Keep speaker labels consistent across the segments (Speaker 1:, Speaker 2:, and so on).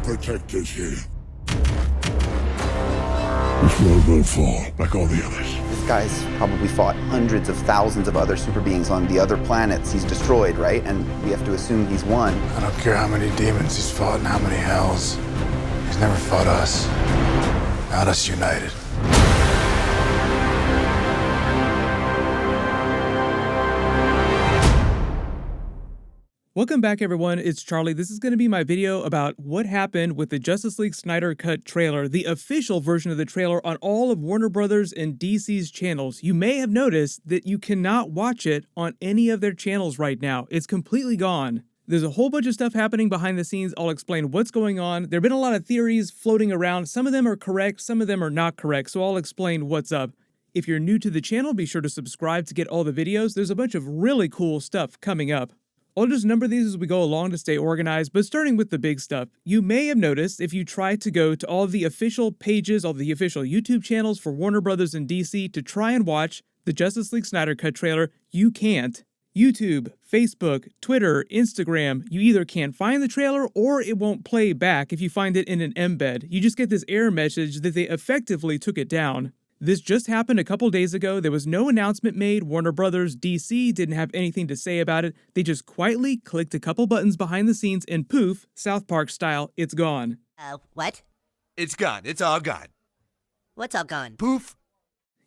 Speaker 1: protected here. This world will fall like all the others.
Speaker 2: This guy's probably fought hundreds of thousands of other super beings on the other planets he's destroyed, right? And we have to assume he's won.
Speaker 3: I don't care how many demons he's fought and how many hells. He's never fought us. Not us united.
Speaker 4: Welcome back, everyone. It's Charlie. This is going to be my video about what happened with the Justice League Snyder Cut trailer, the official version of the trailer on all of Warner Brothers and DC's channels. You may have noticed that you cannot watch it on any of their channels right now. It's completely gone. There's a whole bunch of stuff happening behind the scenes. I'll explain what's going on. There have been a lot of theories floating around. Some of them are correct, some of them are not correct, so I'll explain what's up. If you're new to the channel, be sure to subscribe to get all the videos. There's a bunch of really cool stuff coming up. I'll just number these as we go along to stay organized, but starting with the big stuff. You may have noticed if you try to go to all the official pages, all the official YouTube channels for Warner Brothers and DC to try and watch the Justice League Snyder Cut trailer, you can't. YouTube, Facebook, Twitter, Instagram, you either can't find the trailer or it won't play back if you find it in an embed. You just get this error message that they effectively took it down. This just happened a couple days ago. There was no announcement made. Warner Brothers, DC didn't have anything to say about it. They just quietly clicked a couple buttons behind the scenes and poof, South Park style, it's gone.
Speaker 5: What?
Speaker 6: It's gone. It's all gone.
Speaker 5: What's all gone?
Speaker 6: Poof.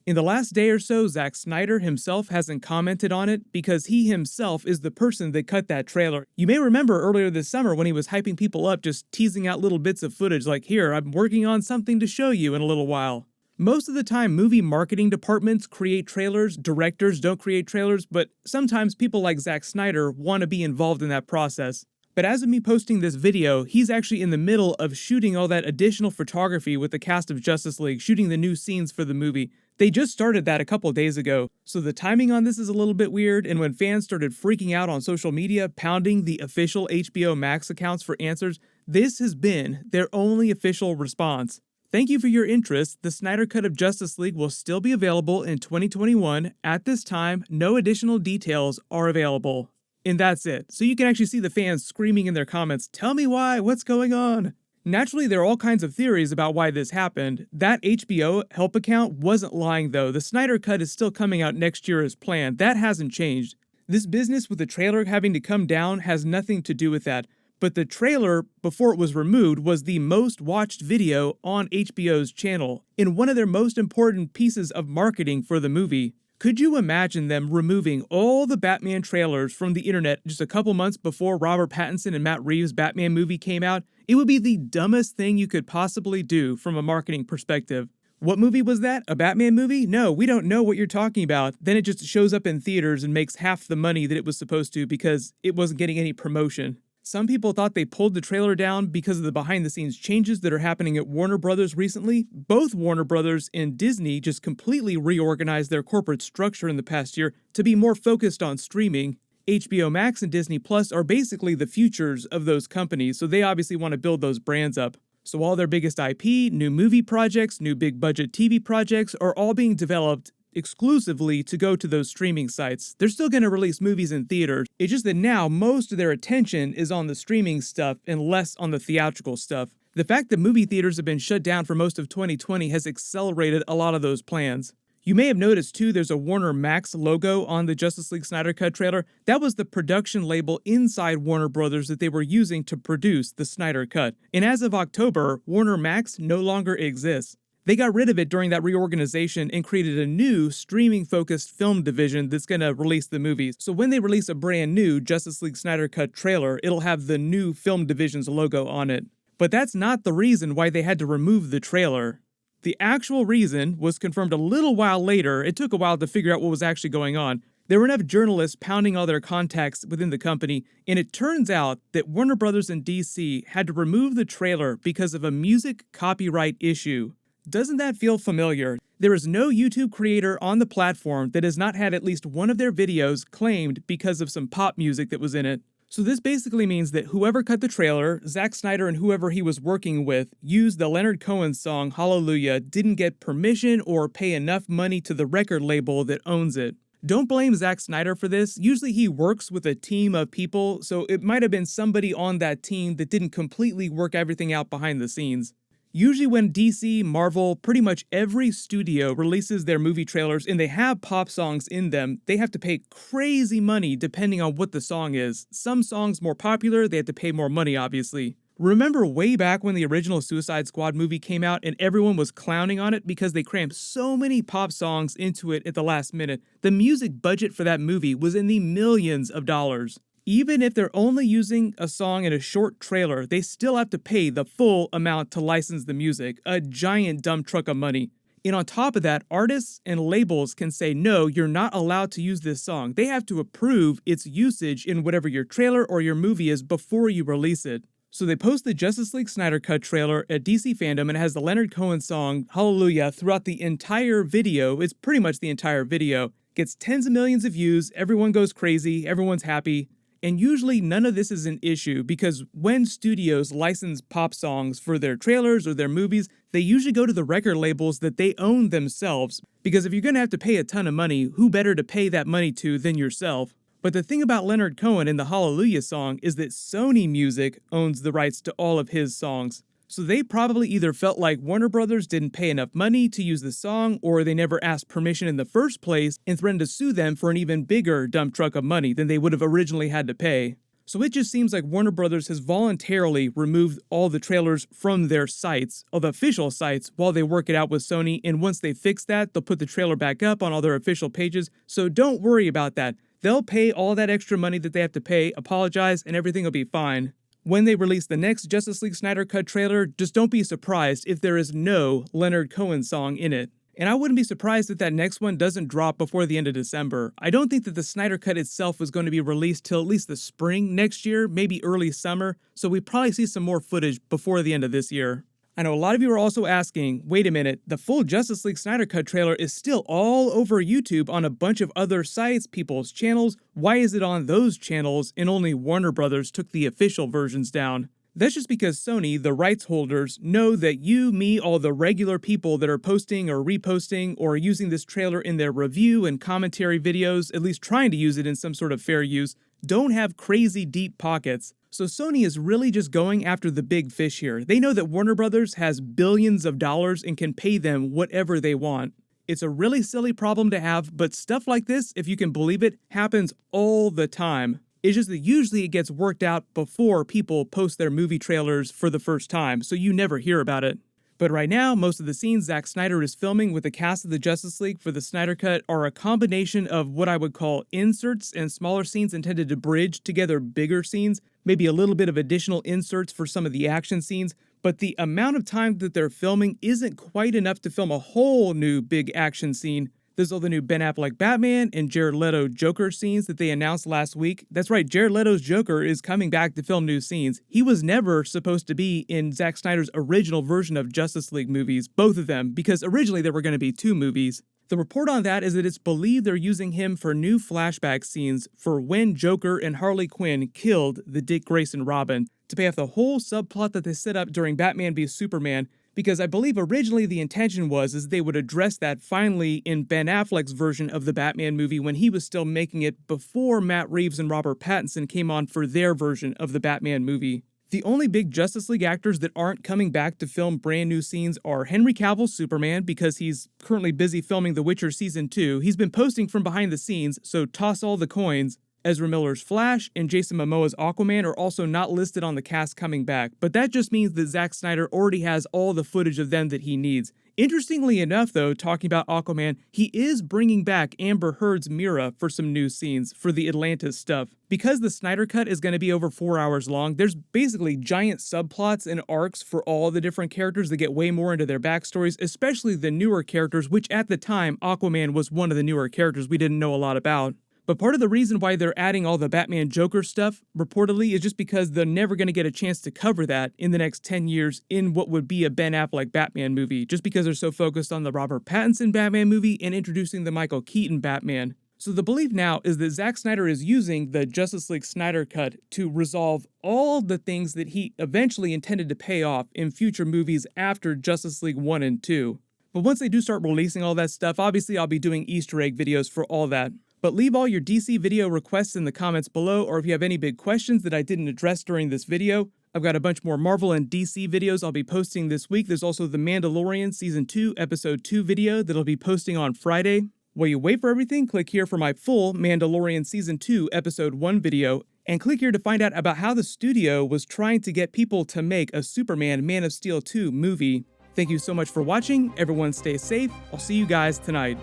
Speaker 4: In the last day or so, Zack Snyder himself hasn't commented on it because he himself is the person that cut that trailer. You may remember earlier this summer when he was hyping people up, just teasing out little bits of footage like, here, I'm working on something to show you in a little while. Most of the time, movie marketing departments create trailers, directors don't create trailers, but sometimes people like Zack Snyder want to be involved in that process. But as of me posting this video, he's actually in the middle of shooting all that additional photography with the cast of Justice League, shooting the new scenes for the movie. They just started that a couple days ago, so the timing on this is a little bit weird, and when fans started freaking out on social media, pounding the official HBO Max accounts for answers, this has been their only official response. Thank you for your interest. The Snyder Cut of Justice League will still be available in 2021. At this time, no additional details are available. And that's it. So you can actually see the fans screaming in their comments, tell me why, what's going on? Naturally, there are all kinds of theories about why this happened. That HBO help account wasn't lying though. The Snyder Cut is still coming out next year as planned. That hasn't changed. This business with the trailer having to come down has nothing to do with that. But the trailer, before it was removed, was the most watched video on HBO's channel, in one of their most important pieces of marketing for the movie. Could you imagine them removing all the Batman trailers from the internet just a couple months before Robert Pattinson and Matt Reeves' Batman movie came out? It would be the dumbest thing you could possibly do from a marketing perspective. What movie was that? A Batman movie? No, we don't know what you're talking about. Then it just shows up in theaters and makes half the money that it was supposed to because it wasn't getting any promotion. Some people thought they pulled the trailer down because of the behind-the-scenes changes that are happening at Warner Brothers recently. Both Warner Brothers and Disney just completely reorganized their corporate structure in the past year to be more focused on streaming. HBO Max and Disney Plus are basically the futures of those companies, so they obviously want to build those brands up. So all their biggest IP, new movie projects, new big-budget TV projects are all being developed exclusively to go to those streaming sites. They're still going to release movies in theaters. It's just that now most of their attention is on the streaming stuff and less on the theatrical stuff. The fact that movie theaters have been shut down for most of 2020 has accelerated a lot of those plans. You may have noticed too there's a Warner Max logo on the Justice League Snyder Cut trailer. That was the production label inside Warner Brothers that they were using to produce the Snyder Cut. And as of October, Warner Max no longer exists. They got rid of it during that reorganization and created a new streaming-focused film division that's going to release the movies. So when they release a brand new Justice League Snyder Cut trailer, it'll have the new film division's logo on it. But that's not the reason why they had to remove the trailer. The actual reason was confirmed a little while later. It took a while to figure out what was actually going on. There were enough journalists pounding all their contacts within the company, and it turns out that Warner Brothers and DC had to remove the trailer because of a music copyright issue. Doesn't that feel familiar? There is no YouTube creator on the platform that has not had at least one of their videos claimed because of some pop music that was in it. So this basically means that whoever cut the trailer, Zack Snyder and whoever he was working with, used the Leonard Cohen song Hallelujah, didn't get permission or pay enough money to the record label that owns it. Don't blame Zack Snyder for this. Usually he works with a team of people, so it might have been somebody on that team that didn't completely work everything out behind the scenes. Usually when DC, Marvel, pretty much every studio releases their movie trailers and they have pop songs in them, they have to pay crazy money depending on what the song is. Some songs more popular, they have to pay more money obviously. Remember way back when the original Suicide Squad movie came out and everyone was clowning on it because they crammed so many pop songs into it at the last minute? The music budget for that movie was in the millions of dollars. Even if they're only using a song in a short trailer, they still have to pay the full amount to license the music, a giant dump truck of money. And on top of that, artists and labels can say, no, you're not allowed to use this song. They have to approve its usage in whatever your trailer or your movie is before you release it. So they post the Justice League Snyder Cut trailer at DC Fandom and it has the Leonard Cohen song, Hallelujah, throughout the entire video. It's pretty much the entire video. Gets tens of millions of views, everyone goes crazy, everyone's happy. And usually none of this is an issue because when studios license pop songs for their trailers or their movies, they usually go to the record labels that they own themselves. Because if you're going to have to pay a ton of money, who better to pay that money to than yourself? But the thing about Leonard Cohen and the Hallelujah song is that Sony Music owns the rights to all of his songs. So they probably either felt like Warner Brothers didn't pay enough money to use the song, or they never asked permission in the first place and threatened to sue them for an even bigger dump truck of money than they would have originally had to pay. So it just seems like Warner Brothers has voluntarily removed all the trailers from their sites, or the official sites, while they work it out with Sony, and once they fix that, they'll put the trailer back up on all their official pages, so don't worry about that. They'll pay all that extra money that they have to pay, apologize, and everything will be fine. When they release the next Justice League Snyder Cut trailer, just don't be surprised if there is no Leonard Cohen song in it. And I wouldn't be surprised if that next one doesn't drop before the end of December. I don't think that the Snyder Cut itself was going to be released till at least the spring next year, maybe early summer, so we probably see some more footage before the end of this year. I know a lot of you are also asking, wait a minute, the full Justice League Snyder Cut trailer is still all over YouTube on a bunch of other sites, people's channels. Why is it on those channels and only Warner Brothers took the official versions down? That's just because Sony, the rights holders, know that you, me, all the regular people that are posting or reposting or using this trailer in their review and commentary videos, at least trying to use it in some sort of fair use, don't have crazy deep pockets. So Sony is really just going after the big fish here. They know that Warner Brothers has billions of dollars and can pay them whatever they want. It's a really silly problem to have, but stuff like this, if you can believe it, happens all the time. It's just that usually it gets worked out before people post their movie trailers for the first time, so you never hear about it. But right now, most of the scenes Zack Snyder is filming with the cast of the Justice League for the Snyder Cut are a combination of what I would call inserts and smaller scenes intended to bridge together bigger scenes, maybe a little bit of additional inserts for some of the action scenes, but the amount of time that they're filming isn't quite enough to film a whole new big action scene. There's all the new Ben Affleck Batman and Jared Leto Joker scenes that they announced last week. That's right, Jared Leto's Joker is coming back to film new scenes. He was never supposed to be in Zack Snyder's original version of Justice League movies, both of them, because originally there were going to be 2 movies. The report on that is that it's believed they're using him for new flashback scenes for when Joker and Harley Quinn killed the Dick Grayson Robin, to pay off the whole subplot that they set up during Batman v Superman, because I believe originally the intention was they would address that finally in Ben Affleck's version of the Batman movie when he was still making it before Matt Reeves and Robert Pattinson came on for their version of the Batman movie. The only big Justice League actors that aren't coming back to film brand new scenes are Henry Cavill's Superman, because he's currently busy filming The Witcher Season 2. He's been posting from behind the scenes, so toss all the coins. Ezra Miller's Flash and Jason Momoa's Aquaman are also not listed on the cast coming back, but that just means that Zack Snyder already has all the footage of them that he needs. Interestingly enough though, talking about Aquaman, he is bringing back Amber Heard's Mira for some new scenes for the Atlantis stuff. Because the Snyder Cut is going to be over 4 hours long, there's basically giant subplots and arcs for all the different characters that get way more into their backstories, especially the newer characters, which at the time, Aquaman was one of the newer characters we didn't know a lot about. But part of the reason why they're adding all the Batman Joker stuff, reportedly, is just because they're never going to get a chance to cover that in the next 10 years in what would be a Ben Affleck Batman movie, just because they're so focused on the Robert Pattinson Batman movie and introducing the Michael Keaton Batman. So the belief now is that Zack Snyder is using the Justice League Snyder Cut to resolve all the things that he eventually intended to pay off in future movies after Justice League 1 and 2. But once they do start releasing all that stuff, obviously I'll be doing Easter egg videos for all that. But leave all your DC video requests in the comments below, or if you have any big questions that I didn't address during this video. I've got a bunch more Marvel and DC videos I'll be posting this week. There's also The Mandalorian Season 2, Episode 2 video that I'll be posting on Friday. While you wait for everything, click here for my full Mandalorian Season 2, Episode 1 video, and click here to find out about how the studio was trying to get people to make a Superman Man of Steel 2 movie. Thank you so much for watching. Everyone stay safe. I'll see you guys tonight.